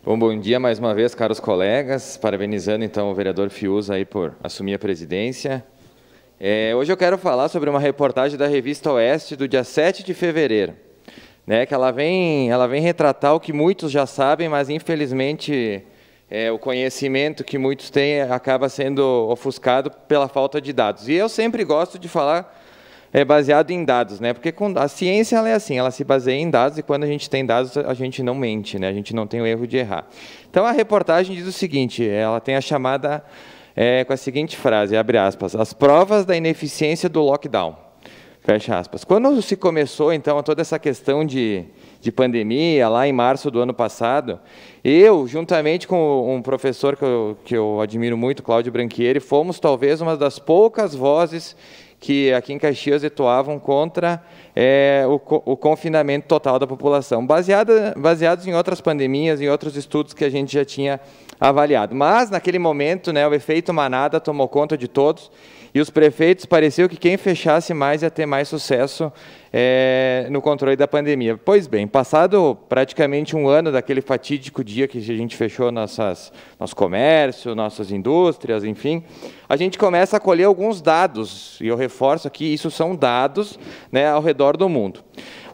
Bom dia mais uma vez, caros colegas, parabenizando então o vereador Fiuza aí por assumir a presidência. Hoje eu quero falar sobre uma reportagem da revista Oeste do dia 7 de fevereiro, né, que ela vem retratar o que muitos já sabem, mas infelizmente o conhecimento que muitos têm acaba sendo ofuscado pela falta de dados. E eu sempre gosto de falar baseado em dados, né? Porque a ciência ela é assim, ela se baseia em dados e quando a gente tem dados a gente não mente, né? A gente não tem o erro de errar. Então a reportagem diz o seguinte, ela tem a chamada com a seguinte frase, abre aspas, as provas da ineficiência do lockdown, fecha aspas. Quando se começou então toda essa questão de pandemia, lá em março do ano passado, eu, juntamente com um professor que eu admiro muito, Cláudio Branchieri, fomos talvez uma das poucas vozes que aqui em Caxias atuavam contra o confinamento total da população, baseados em outras pandemias, em outros estudos que a gente já tinha avaliado. Mas, naquele momento, né, o efeito manada tomou conta de todos, e os prefeitos pareciam que quem fechasse mais ia ter mais sucesso no controle da pandemia. Pois bem, passado praticamente um ano daquele fatídico dia que a gente fechou nosso comércio, nossas indústrias, enfim, a gente começa a colher alguns dados, e eu reforço aqui, isso são dados, né, ao redor do mundo.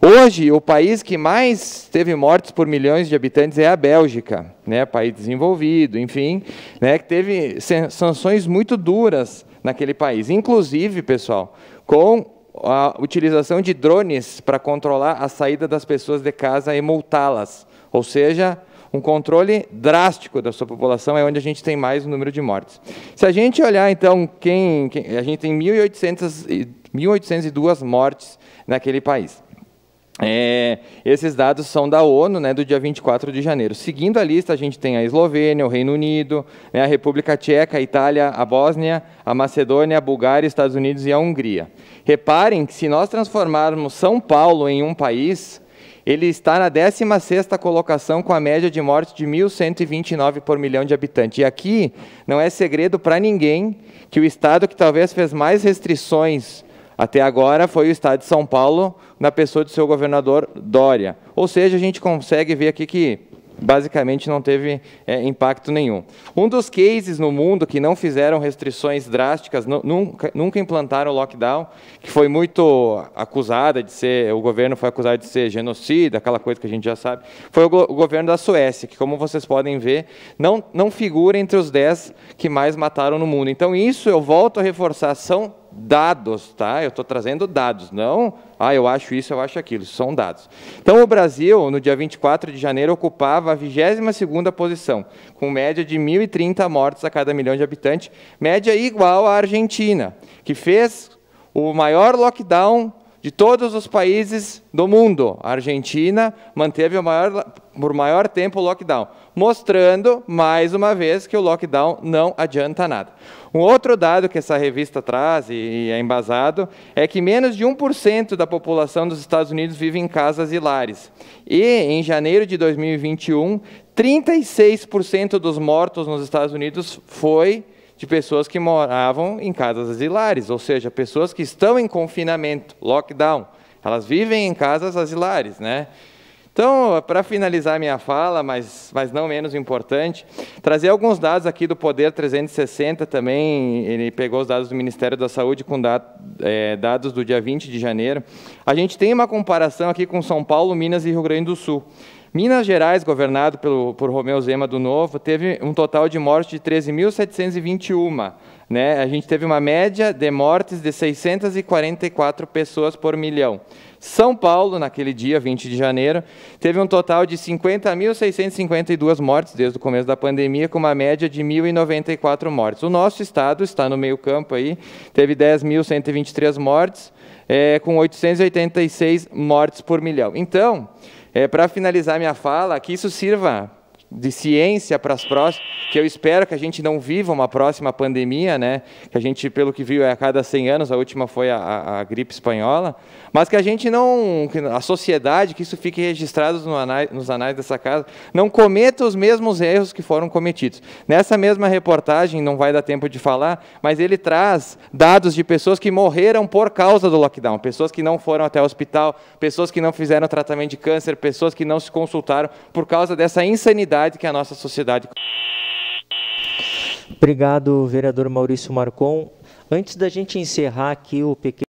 Hoje, o país que mais teve mortes por milhões de habitantes é a Bélgica, né, país desenvolvido, enfim, né, que teve sanções muito duras naquele país. Inclusive, pessoal, com a utilização de drones para controlar a saída das pessoas de casa e multá-las. Ou seja, um controle drástico da sua população é onde a gente tem mais o número de mortes. Se a gente olhar, então, a gente tem 1.802 mortes naquele país. Esses dados são da ONU, né, do dia 24 de janeiro. Seguindo a lista, a gente tem a Eslovênia, o Reino Unido, né, a República Tcheca, a Itália, a Bósnia, a Macedônia, a Bulgária, Estados Unidos e a Hungria. Reparem que se nós transformarmos São Paulo em um país, ele está na 16ª colocação com a média de morte de 1.129 por milhão de habitantes. E aqui não é segredo para ninguém que o estado que talvez fez mais restrições até agora foi o estado de São Paulo, na pessoa do seu governador Dória. Ou seja, a gente consegue ver aqui que basicamente não teve impacto nenhum. Um dos cases no mundo que não fizeram restrições drásticas, nunca implantaram o lockdown, que foi muito acusada de ser, o governo foi acusado de ser genocida, aquela coisa que a gente já sabe, foi o governo da Suécia, que, como vocês podem ver, não figura entre os 10 que mais mataram no mundo. Então, isso eu volto a reforçar, são dados, tá? Eu estou trazendo dados, não, eu acho isso, eu acho aquilo, são dados. Então, o Brasil, no dia 24 de janeiro, ocupava a 22ª posição, com média de 1.030 mortes a cada milhão de habitantes, média igual à Argentina, que fez o maior lockdown de todos os países do mundo. A Argentina manteve por maior tempo o lockdown, mostrando, mais uma vez, que o lockdown não adianta nada. Um outro dado que essa revista traz, e é embasado, é que menos de 1% da população dos Estados Unidos vive em casas e lares. E, em janeiro de 2021, 36% dos mortos nos Estados Unidos foi de pessoas que moravam em casas asilares, ou seja, pessoas que estão em confinamento, lockdown, elas vivem em casas asilares, né? Então, para finalizar minha fala, mas não menos importante, trazer alguns dados aqui do Poder 360 também, ele pegou os dados do Ministério da Saúde com dados do dia 20 de janeiro. A gente tem uma comparação aqui com São Paulo, Minas e Rio Grande do Sul. Minas Gerais, governado por Romeu Zema do Novo, teve um total de mortes de 13.721. Né? A gente teve uma média de mortes de 644 pessoas por milhão. São Paulo, naquele dia, 20 de janeiro, teve um total de 50.652 mortes desde o começo da pandemia, com uma média de 1.094 mortes. O nosso estado está no meio campo aí, teve 10.123 mortes, com 886 mortes por milhão. Então, para finalizar minha fala, que isso sirva de ciência para as próximas, que eu espero que a gente não viva uma próxima pandemia, né? Que a gente, pelo que viu, é a cada 100 anos, a última foi a gripe espanhola, mas que a gente não, a sociedade, que isso fique registrado nos anais dessa casa, não cometa os mesmos erros que foram cometidos. Nessa mesma reportagem, não vai dar tempo de falar, mas ele traz dados de pessoas que morreram por causa do lockdown, pessoas que não foram até o hospital, pessoas que não fizeram tratamento de câncer, pessoas que não se consultaram por causa dessa insanidade necessidade que a nossa sociedade... Obrigado, vereador Maurício Marcon. Antes da gente encerrar aqui o pequeno